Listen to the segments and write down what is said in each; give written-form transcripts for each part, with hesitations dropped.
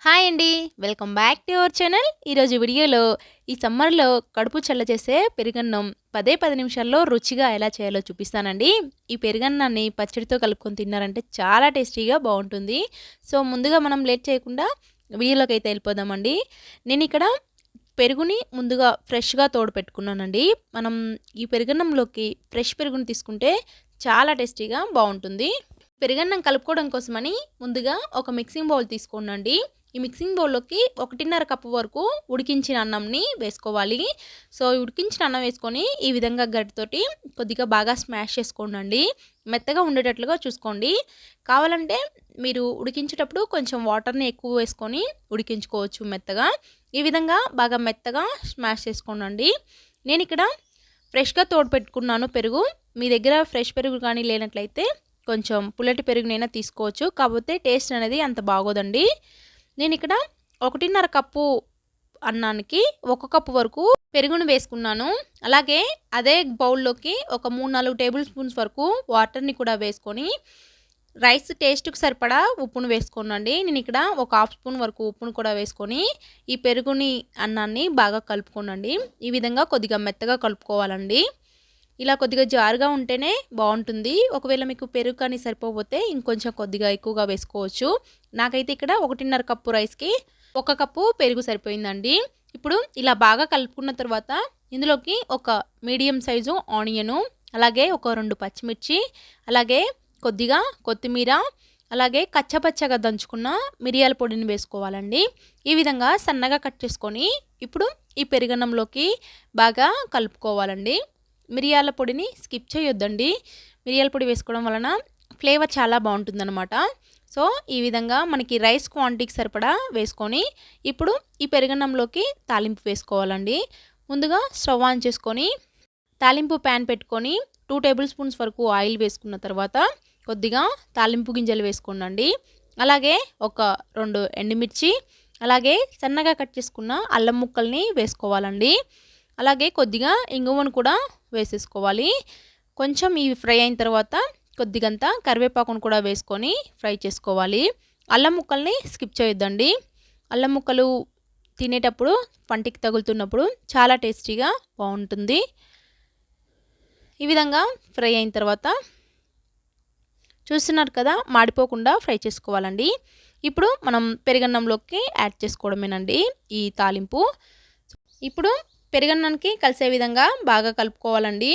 Hi అండి. Welcome back to our channel. ఈరోజు వీడియోలో ఈ సమ్మర్‌లో కడుపు చల్ల చేసే పెరుగన్నం 10 నిమిషాల్లో రుచిగా ఎలా చేయాలో చూపిస్తానండి. ఈ పెరుగన్నాన్ని పచ్చడితో కలుపుకొని తిన్నారంటే చాలా టేస్టీగా బావుంటుంది. సో, ముందుగా మనం లేట్ చేయకుండా వీడియోలోకైతే వెళ్ళిపోదామండి. నేనిక్కడ పెరుగుని ముందుగా ఫ్రెష్‌గా తోడు పెట్టుకున్నానండి. మనం ఈ పెరుగన్నంలోకి ఫ్రెష్ పెరుగుని తీసుకుంటే చాలా టేస్టీగా బావుంటుంది. పెరుగన్నం కలుపుకోవడం కోసమని ముందుగా ఒక మిక్సింగ్ బౌల్ తీసుకోండి. ఈ మిక్సింగ్ బౌల్లోకి 1.5 కప్పు వరకు ఉడికించిన అన్నంని వేసుకోవాలి. సో, ఈ ఉడికించిన అన్నం వేసుకొని ఈ విధంగా గరిటెతోటి కొద్దిగా బాగా స్మాష్ చేసుకోండి. మెత్తగా ఉండేటట్లుగా చూసుకోండి. కావాలంటే మీరు ఉడికించేటప్పుడు కొంచెం వాటర్ని ఎక్కువ వేసుకొని ఉడికించుకోవచ్చు మెత్తగా. ఈ విధంగా బాగా మెత్తగా స్మాష్ చేసుకోండి. నేను ఇక్కడ ఫ్రెష్‌గా తోడు పెట్టుకున్నాను పెరుగు. మీ దగ్గర ఫ్రెష్ పెరుగు కానీ లేనట్లయితే కొంచెం పుల్లటి పెరుగునైనా తీసుకోవచ్చు. కాకపోతే టేస్ట్ అనేది అంత బాగోదండి. నేను ఇక్కడ 1.5 కప్పు అన్నానికి 1 కప్పు వరకు పెరుగును వేసుకున్నాను. అలాగే అదే బౌల్‌లోకి ఒక 3, 4 టేబుల్ స్పూన్స్ వరకు వాటర్‌ని కూడా వేసుకొని రైస్ టేస్ట్‌కి సరిపడా ఉప్పును వేసుకోనండి. నేను ఇక్కడ ఒక హాఫ్ స్పూన్ వరకు ఉప్పును కూడా వేసుకొని ఈ పెరుగుని అన్నాన్ని బాగా కలుపుకోనండి. ఈ విధంగా కొద్దిగా మెత్తగా కలుపుకోవాలండి. ఇలా కొద్దిగా జారుగా ఉంటేనే బావుంటుంది. ఒకవేళ మీకు పెరుగు కానీ సరిపోకపోతే ఇంకొంచెం కొద్దిగా ఎక్కువగా వేసుకోవచ్చు. నాకైతే ఇక్కడ 1.5 కప్పు రైస్‌కి 1 కప్పు పెరుగు సరిపోయిందండి. ఇప్పుడు ఇలా బాగా కలుపుకున్న తర్వాత ఇందులోకి ఒక మీడియం సైజు ఆనియను, అలాగే ఒక 2 పచ్చిమిర్చి, అలాగే కొద్దిగా కొత్తిమీర, అలాగే కచ్చపచ్చగా దంచుకున్న మిరియాల పొడిని వేసుకోవాలండి. ఈ విధంగా సన్నగా కట్ చేసుకొని ఇప్పుడు ఈ పెరుగన్నంలోకి బాగా కలుపుకోవాలండి. మిరియాల పొడిని స్కిప్ చేయొద్దండి. మిరియాల పొడి వేసుకోవడం వలన ఫ్లేవర్ చాలా బావుంటుందనమాట. సో, ఈ విధంగా మనకి రైస్ క్వాంటిటీకి సరిపడా వేసుకొని ఇప్పుడు ఈ పెరుగన్నంలోకి తాలింపు వేసుకోవాలండి. ముందుగా స్టవ్ ఆన్ చేసుకొని తాలింపు ప్యాన్ పెట్టుకొని 2 టేబుల్ స్పూన్స్ వరకు ఆయిల్ వేసుకున్న తర్వాత కొద్దిగా తాలింపు గింజలు వేసుకోండి. అలాగే ఒక 2 ఎండుమిర్చి, అలాగే సన్నగా కట్ చేసుకున్న అల్లం ముక్కల్ని వేసుకోవాలండి. అలాగే కొద్దిగా ఇంగువను కూడా వేసేసుకోవాలి. కొంచెం ఇవి ఫ్రై అయిన తర్వాత కొద్దిగంత కరివేపాకును కూడా వేసుకొని ఫ్రై చేసుకోవాలి. అల్లం ముక్కల్ని స్కిప్ చేయొద్దండి. అల్లం ముక్కలు తినేటప్పుడు పంటికి తగులుతున్నప్పుడు చాలా టేస్టీగా బావుంటుంది. ఈ విధంగా ఫ్రై అయిన తర్వాత చూస్తున్నారు కదా, మాడిపోకుండా ఫ్రై చేసుకోవాలండి. ఇప్పుడు మనం పెరుగన్నంలోకి యాడ్ చేసుకోవడమేనండి ఈ తాలింపు. ఇప్పుడు పెరుగన్నానికి కలిసే విధంగా బాగా కలుపుకోవాలండి.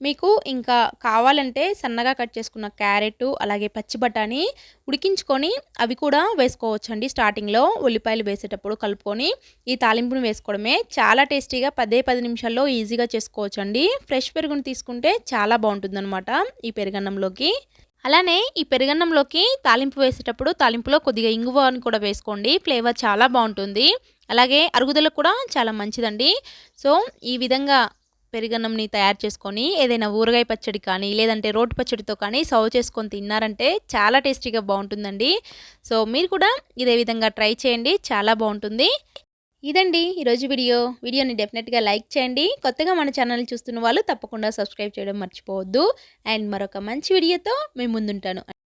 మీకు ఇంకా కావాలంటే సన్నగా కట్ చేసుకున్న క్యారెట్, అలాగే పచ్చి బఠానీ ఉడికించుకొని అవి కూడా వేసుకోవచ్చండి. స్టార్టింగ్‌లో ఉల్లిపాయలు వేసేటప్పుడు కలుపుకొని ఈ తాలింపుని వేసుకోవడమే. చాలా టేస్టీగా 10 నిమిషాల్లో ఈజీగా చేసుకోవచ్చండి. ఫ్రెష్ పెరుగుని తీసుకుంటే చాలా బావుంటుందనమాట ఈ పెరుగన్నంలోకి. అలానే ఈ పెరుగన్నంలోకి తాలింపు వేసేటప్పుడు తాలింపులో కొద్దిగా ఇంగువని కూడా వేసుకోండి. ఫ్లేవర్ చాలా బావుంటుంది. అలాగే అరుగుదలకు కూడా చాలా మంచిదండి. సో, ఈ విధంగా పెరుగన్నంని తయారు చేసుకొని ఏదైనా ఊరగాయ పచ్చడి కానీ, లేదంటే రోటి పచ్చడితో కానీ సర్వ్ చేసుకొని తిన్నారంటే చాలా టేస్టీగా బావుంటుందండి. సో, మీరు కూడా ఇదే విధంగా ట్రై చేయండి. చాలా బావుంటుంది. ఇదండి ఈరోజు వీడియో. వీడియోని డెఫినెట్‌గా లైక్ చేయండి. కొత్తగా మన ఛానల్‌ని చూస్తున్న వాళ్ళు తప్పకుండా సబ్స్క్రైబ్ చేయడం మర్చిపోవద్దు. అండ్ మరొక మంచి వీడియోతో మీ ముందుంటాను.